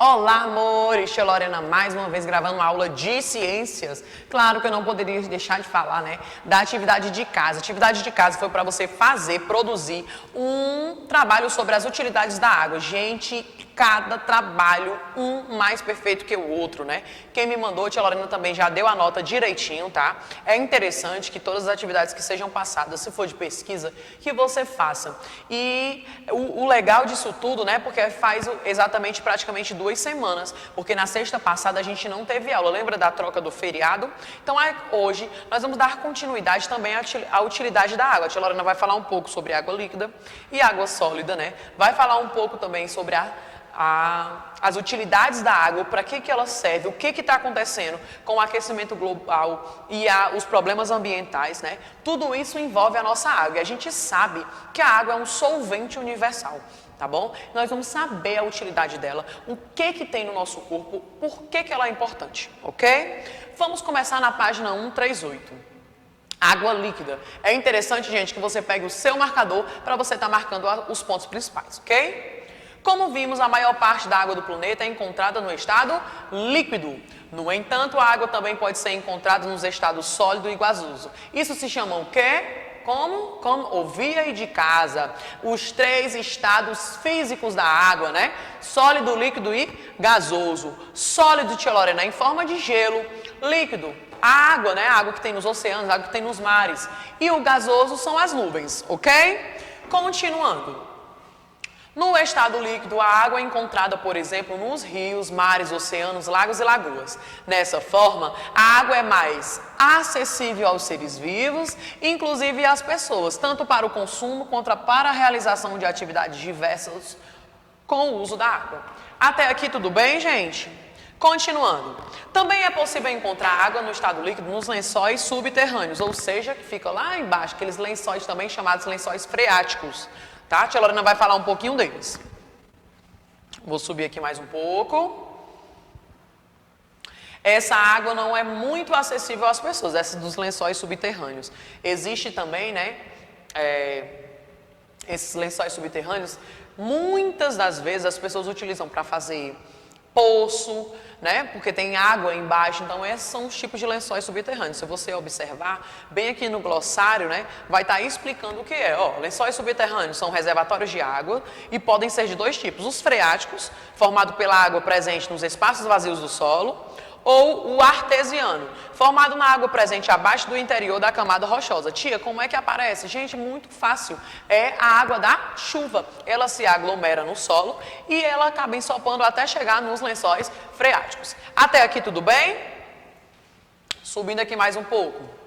Olá, amores! Tia Lorena mais uma vez gravando uma aula de ciências. Claro que eu não poderia deixar de falar, né, da atividade de casa. A atividade de casa foi para você produzir um trabalho sobre as utilidades da água. Gente, cada trabalho um mais perfeito que o outro, né? Quem me mandou, tia Lorena também já deu a nota direitinho, tá? É interessante que todas as atividades que sejam passadas, se for de pesquisa, que você faça. E o legal disso tudo, né, porque faz exatamente praticamente 2 semanas, porque na sexta passada a gente não teve aula, lembra da troca do feriado? Então hoje nós vamos dar continuidade também à utilidade da água. A tia Lorena vai falar um pouco sobre água líquida e água sólida, né? Vai falar um pouco também sobre as utilidades da água, para que ela serve, o que está acontecendo com o aquecimento global e os problemas ambientais, né? Tudo isso envolve a nossa água e a gente sabe que a água é um solvente universal. Tá bom? Nós vamos saber a utilidade dela, o que tem no nosso corpo, por que ela é importante, ok? Vamos começar na página 138. Água líquida. É interessante, gente, que você pegue o seu marcador para você estar marcando os pontos principais, ok? Como vimos, a maior parte da água do planeta é encontrada no estado líquido. No entanto, a água também pode ser encontrada nos estados sólido e gasoso. Isso se chama o quê? Como ouvia aí de casa, os 3 estados físicos da água, né? Sólido, líquido e gasoso. Sólido, tia Lorena, em forma de gelo. Líquido, a água, né? A água que tem nos oceanos, a água que tem nos mares. E o gasoso são as nuvens, ok? Continuando. No estado líquido, a água é encontrada, por exemplo, nos rios, mares, oceanos, lagos e lagoas. Dessa forma, a água é mais acessível aos seres vivos, inclusive às pessoas, tanto para o consumo quanto para a realização de atividades diversas com o uso da água. Até aqui tudo bem, gente? Continuando. Também é possível encontrar água no estado líquido nos lençóis subterrâneos, ou seja, que fica lá embaixo, aqueles lençóis também chamados lençóis freáticos. Tá? A tia Lorena vai falar um pouquinho deles. Vou subir aqui mais um pouco. Essa água não é muito acessível às pessoas, essa dos lençóis subterrâneos. Existe também, né, esses lençóis subterrâneos, muitas das vezes as pessoas utilizam para fazer poço, né? Porque tem água embaixo, então esses são os tipos de lençóis subterrâneos. Se você observar, bem aqui no glossário, né, vai estar explicando o que é. Ó, lençóis subterrâneos são reservatórios de água e podem ser de 2 tipos. Os freáticos, formado pela água presente nos espaços vazios do solo, ou o artesiano, formado na água presente abaixo do interior da camada rochosa. Tia, como é que aparece? Gente, muito fácil. É a água da chuva. Ela se aglomera no solo e ela acaba ensopando até chegar nos lençóis freáticos. Até aqui tudo bem? Subindo aqui mais um pouco.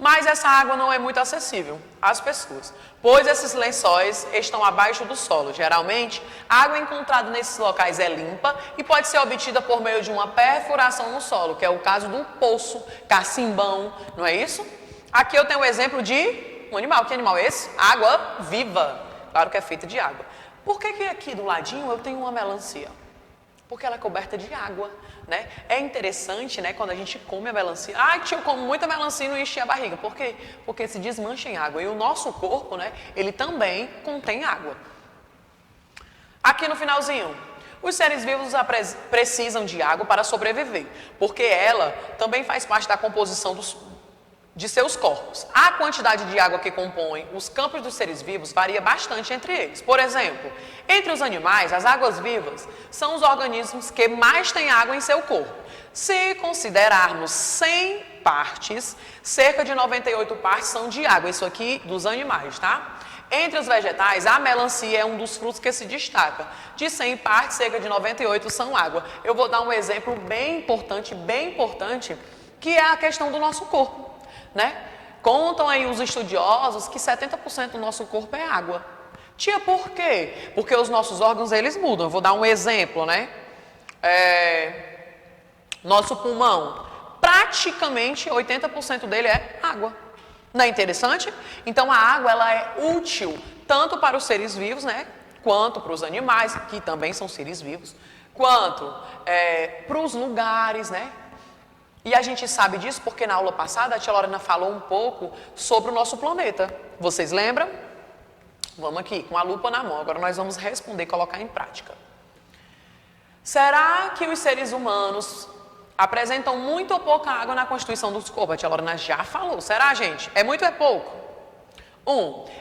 Mas essa água não é muito acessível às pessoas, pois esses lençóis estão abaixo do solo. Geralmente, a água encontrada nesses locais é limpa e pode ser obtida por meio de uma perfuração no solo, que é o caso do poço, cacimbão, não é isso? Aqui eu tenho um exemplo de um animal. Que animal é esse? Água viva. Claro que é feita de água. Por que aqui do ladinho eu tenho uma melancia? Porque ela é coberta de água, né? É interessante, né, quando a gente come a melancia. Ah, tio, eu como muita melancia e não enchi a barriga. Por quê? Porque se desmancha em água. E o nosso corpo, né, ele também contém água. Aqui no finalzinho, os seres vivos precisam de água para sobreviver, porque ela também faz parte da composição de seus corpos. A quantidade de água que compõe os campos dos seres vivos varia bastante entre eles. Por exemplo, entre os animais, as águas vivas são os organismos que mais têm água em seu corpo. Se considerarmos 100 partes, cerca de 98 partes são de água. Isso aqui dos animais, tá? Entre os vegetais, a melancia é um dos frutos que se destaca. De 100 partes, cerca de 98 são água. Eu vou dar um exemplo bem importante, que é a questão do nosso corpo. Né? Contam aí os estudiosos que 70% do nosso corpo é água. Tia, por quê? Porque os nossos órgãos, eles mudam. Eu vou dar um exemplo, né? Nosso pulmão, praticamente 80% dele é água. Não é interessante? Então, a água, ela é útil tanto para os seres vivos, né? Quanto para os animais, que também são seres vivos, quanto para os lugares, né? E a gente sabe disso porque na aula passada a tia Lorena falou um pouco sobre o nosso planeta. Vocês lembram? Vamos aqui, com a lupa na mão. Agora nós vamos responder e colocar em prática. Será que os seres humanos apresentam muito ou pouca água na constituição dos corpos? A tia Lorena já falou. Será, gente? É muito ou é pouco?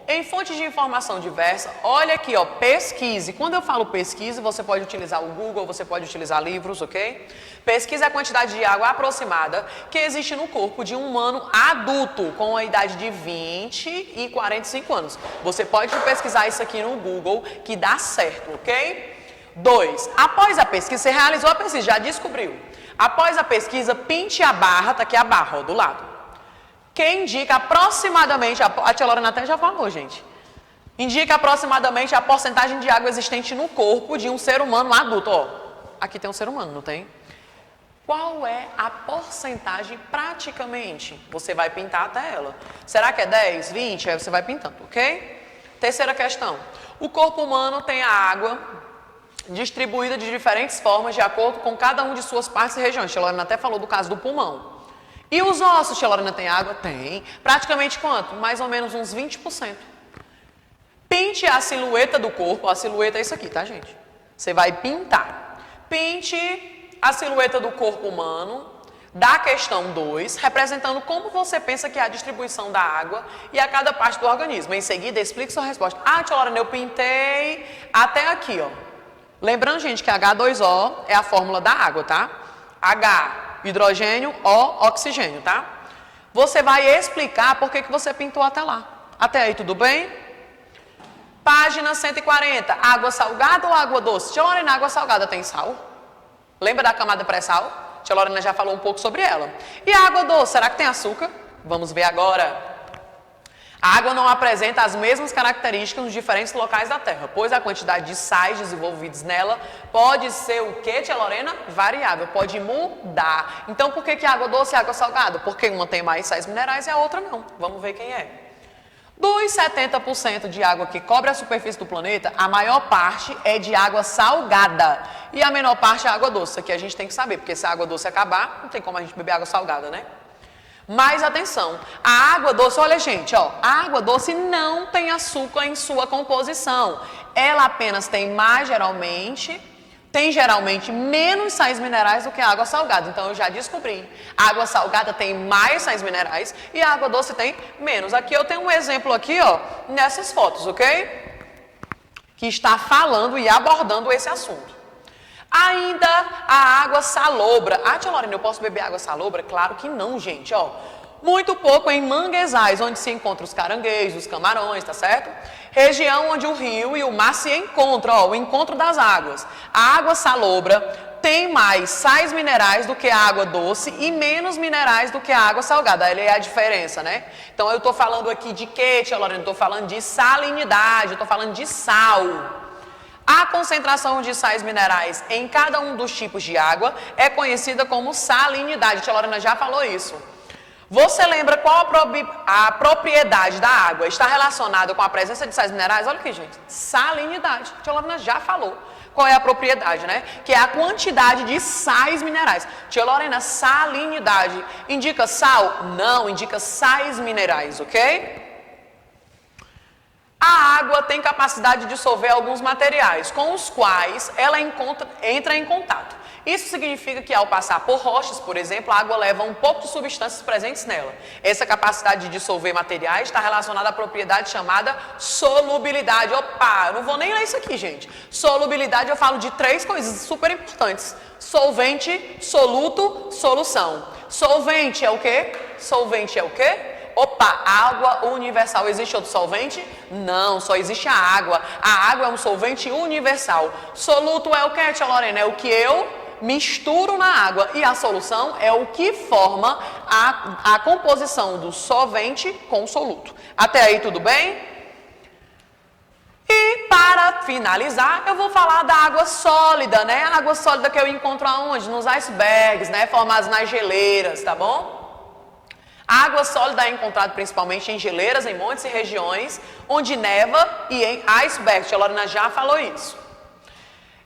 Em fontes de informação diversa, olha aqui, ó, pesquise. Quando eu falo pesquise, você pode utilizar o Google, você pode utilizar livros, ok? Pesquise a quantidade de água aproximada que existe no corpo de um humano adulto com a idade de 20 e 45 anos. Você pode pesquisar isso aqui no Google, que dá certo, ok? 2. Após a pesquisa, você realizou a pesquisa, já descobriu. Após a pesquisa, pinte a barra, tá aqui a barra, ó, do lado. Que indica aproximadamente, a tia Lorena até já falou, gente, indica aproximadamente a porcentagem de água existente no corpo de um ser humano adulto. Ó, aqui tem um ser humano, não tem? Qual é a porcentagem praticamente? Você vai pintar até ela. Será que é 10, 20? Aí você vai pintando, ok? Terceira questão. O corpo humano tem a água distribuída de diferentes formas de acordo com cada uma de suas partes e regiões. A tia Lorena até falou do caso do pulmão. E os ossos, tia Lorena, tem água? Tem. Praticamente quanto? Mais ou menos uns 20%. Pinte a silhueta do corpo. A silhueta é isso aqui, tá, gente? Você vai pintar. Pinte a silhueta do corpo humano, da questão 2, representando como você pensa que é a distribuição da água e a cada parte do organismo. Em seguida, explique sua resposta. Ah, tia Lorena, eu pintei até aqui, ó. Lembrando, gente, que H2O é a fórmula da água, tá? H, hidrogênio, O, oxigênio, tá? Você vai explicar por que você pintou até lá. Até aí, tudo bem? Página 140. Água salgada ou água doce? Tia Lorena, água salgada tem sal? Lembra da camada pré-sal? Tia Lorena já falou um pouco sobre ela. E a água doce, será que tem açúcar? Vamos ver agora. A água não apresenta as mesmas características nos diferentes locais da Terra, pois a quantidade de sais desenvolvidos nela pode ser o que, tia Lorena? Variável, pode mudar. Então, por que água doce e água salgada? Porque uma tem mais sais minerais e a outra não. Vamos ver quem é. Dos 70% de água que cobre a superfície do planeta, a maior parte é de água salgada e a menor parte é água doce. Isso aqui a gente tem que saber, porque se a água doce acabar, não tem como a gente beber água salgada, né? Mas atenção, a água doce, olha gente, ó, a água doce não tem açúcar em sua composição. Ela apenas tem geralmente menos sais minerais do que a água salgada. Então eu já descobri, a água salgada tem mais sais minerais e a água doce tem menos. Aqui eu tenho um exemplo aqui, ó, nessas fotos, ok? Que está falando e abordando esse assunto. Ainda a água salobra. Ah, tia Lorena, eu posso beber água salobra? Claro que não, gente, ó. Muito pouco em manguezais, onde se encontram os caranguejos, os camarões, tá certo? Região onde o rio e o mar se encontram, ó, o encontro das águas. A água salobra tem mais sais minerais do que a água doce e menos minerais do que a água salgada. Aí é a diferença, né? Então eu tô falando aqui de quê, tia Lorena? Eu tô falando de salinidade, eu tô falando de sal. A concentração de sais minerais em cada um dos tipos de água é conhecida como salinidade. A tia Lorena já falou isso. Você lembra qual a propriedade da água está relacionada com a presença de sais minerais? Olha aqui, gente. Salinidade. A tia Lorena já falou. Qual é a propriedade, né? Que é a quantidade de sais minerais. Tia Lorena, salinidade indica sal? Não, indica sais minerais, ok? A água tem capacidade de dissolver alguns materiais, com os quais ela entra em contato. Isso significa que ao passar por rochas, por exemplo, a água leva um pouco de substâncias presentes nela. Essa capacidade de dissolver materiais está relacionada à propriedade chamada solubilidade. Opa, eu não vou nem ler isso aqui, gente. Solubilidade eu falo de 3 coisas super importantes. Solvente, soluto, solução. Solvente é o quê? Solvente é o quê? Opa, água universal. Existe outro solvente? Não, só existe a água. A água é um solvente universal. Soluto é o que, tia Lorena? É o que eu misturo na água. E a solução é o que forma a composição do solvente com o soluto. Até aí tudo bem? E para finalizar, eu vou falar da água sólida, né? A água sólida que eu encontro aonde? Nos icebergs, né? Formados nas geleiras, tá bom? A água sólida é encontrada principalmente em geleiras, em montes e regiões onde neva e em icebergs. A Lorena já falou isso.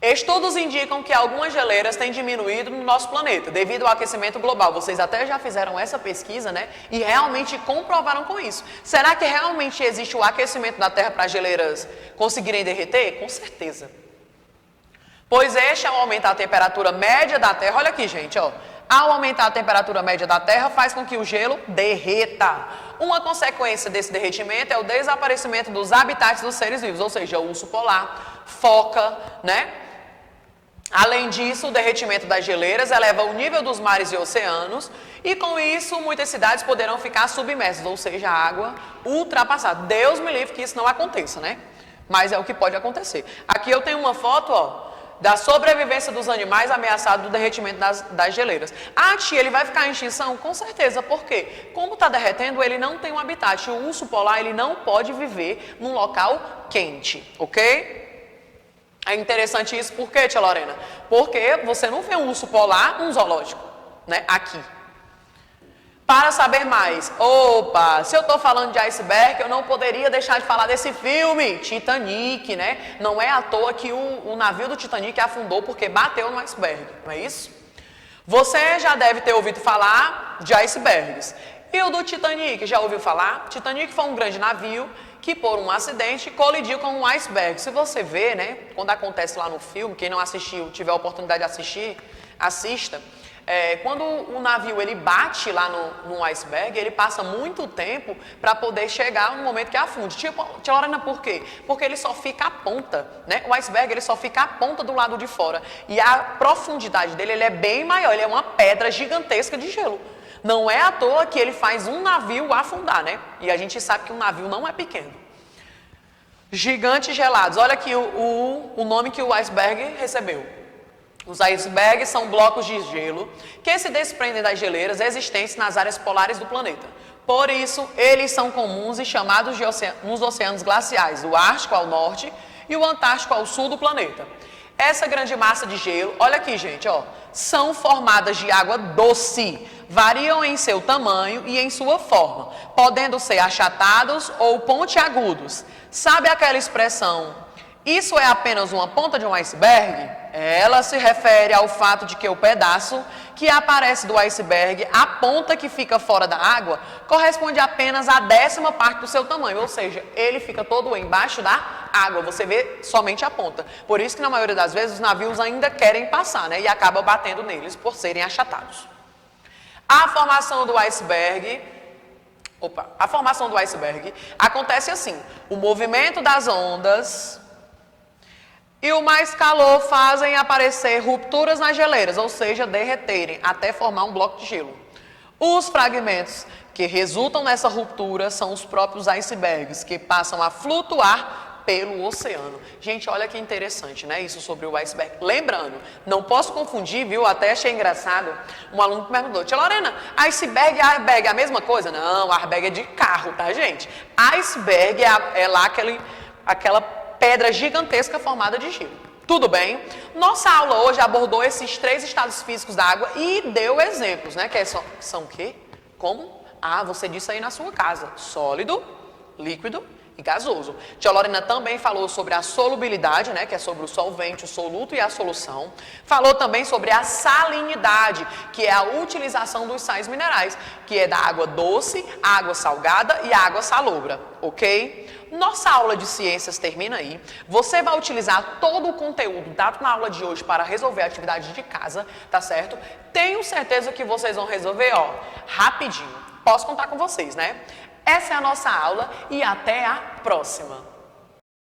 Estudos indicam que algumas geleiras têm diminuído no nosso planeta devido ao aquecimento global. Vocês até já fizeram essa pesquisa, né? E realmente comprovaram com isso. Será que realmente existe o aquecimento da Terra para as geleiras conseguirem derreter? Com certeza. Pois este, ao aumentar a temperatura média da Terra, olha aqui, gente, ó. Ao aumentar a temperatura média da Terra, faz com que o gelo derreta. Uma consequência desse derretimento é o desaparecimento dos habitats dos seres vivos, ou seja, o urso polar, foca, né? Além disso, o derretimento das geleiras eleva o nível dos mares e oceanos e com isso muitas cidades poderão ficar submersas, ou seja, a água ultrapassada. Deus me livre que isso não aconteça, né? Mas é o que pode acontecer. Aqui eu tenho uma foto, ó, da sobrevivência dos animais ameaçados do derretimento das geleiras. Ah, tia, ele vai ficar em extinção? Com certeza, por quê? Como está derretendo, ele não tem um habitat. O urso polar, ele não pode viver num local quente, ok? É interessante isso, por quê, tia Lorena? Porque você não vê um urso polar num zoológico, né, aqui. Para saber mais, opa, se eu estou falando de iceberg, eu não poderia deixar de falar desse filme, Titanic, né? Não é à toa que o navio do Titanic afundou porque bateu no iceberg, não é isso? Você já deve ter ouvido falar de icebergs. E o do Titanic, já ouviu falar? Titanic foi um grande navio que por um acidente colidiu com um iceberg. Se você vê, né, quando acontece lá no filme, quem não assistiu, tiver a oportunidade de assistir, assista. Quando o navio ele bate lá no iceberg, ele passa muito tempo para poder chegar no momento que afunde. Tia Lorena, por quê? Porque ele só fica a ponta, né? O iceberg ele só fica a ponta do lado de fora. E a profundidade dele ele é bem maior, ele é uma pedra gigantesca de gelo. Não é à toa que ele faz um navio afundar, né? E a gente sabe que um navio não é pequeno. Gigantes gelados. Olha aqui o nome que o iceberg recebeu. Os icebergs são blocos de gelo que se desprendem das geleiras existentes nas áreas polares do planeta. Por isso, eles são comuns e chamados nos oceanos glaciais, o Ártico ao norte e o Antártico ao sul do planeta. Essa grande massa de gelo, olha aqui, gente, ó, são formadas de água doce, variam em seu tamanho e em sua forma, podendo ser achatados ou pontiagudos. Sabe aquela expressão, isso é apenas uma ponta de um iceberg? Ela se refere ao fato de que o pedaço que aparece do iceberg, a ponta que fica fora da água, corresponde apenas à 10ª parte do seu tamanho, ou seja, ele fica todo embaixo da água, você vê somente a ponta. Por isso que na maioria das vezes os navios ainda querem passar, né, e acaba batendo neles por serem achatados. A formação do iceberg acontece assim, o movimento das ondas e o mais calor fazem aparecer rupturas nas geleiras, ou seja, derreterem até formar um bloco de gelo. Os fragmentos que resultam nessa ruptura são os próprios icebergs, que passam a flutuar pelo oceano. Gente, olha que interessante, né? Isso sobre o iceberg. Lembrando, não posso confundir, viu? Até achei engraçado. Um aluno me perguntou, tia Lorena, iceberg e airbag é a mesma coisa? Não, airbag é de carro, tá, gente? Iceberg é lá aquela pedra gigantesca formada de gelo. Tudo bem? Nossa aula hoje abordou esses 3 estados físicos da água e deu exemplos, né? Que são o quê? Como? Ah, você disse aí na sua casa. Sólido, líquido e gasoso. Tia Lorena também falou sobre a solubilidade, né? Que é sobre o solvente, o soluto e a solução. Falou também sobre a salinidade, que é a utilização dos sais minerais, que é da água doce, água salgada e água salobra, ok? Nossa aula de ciências termina aí. Você vai utilizar todo o conteúdo dado na aula de hoje para resolver a atividade de casa, tá certo? Tenho certeza que vocês vão resolver, ó, rapidinho. Posso contar com vocês, né? Essa é a nossa aula e até a próxima.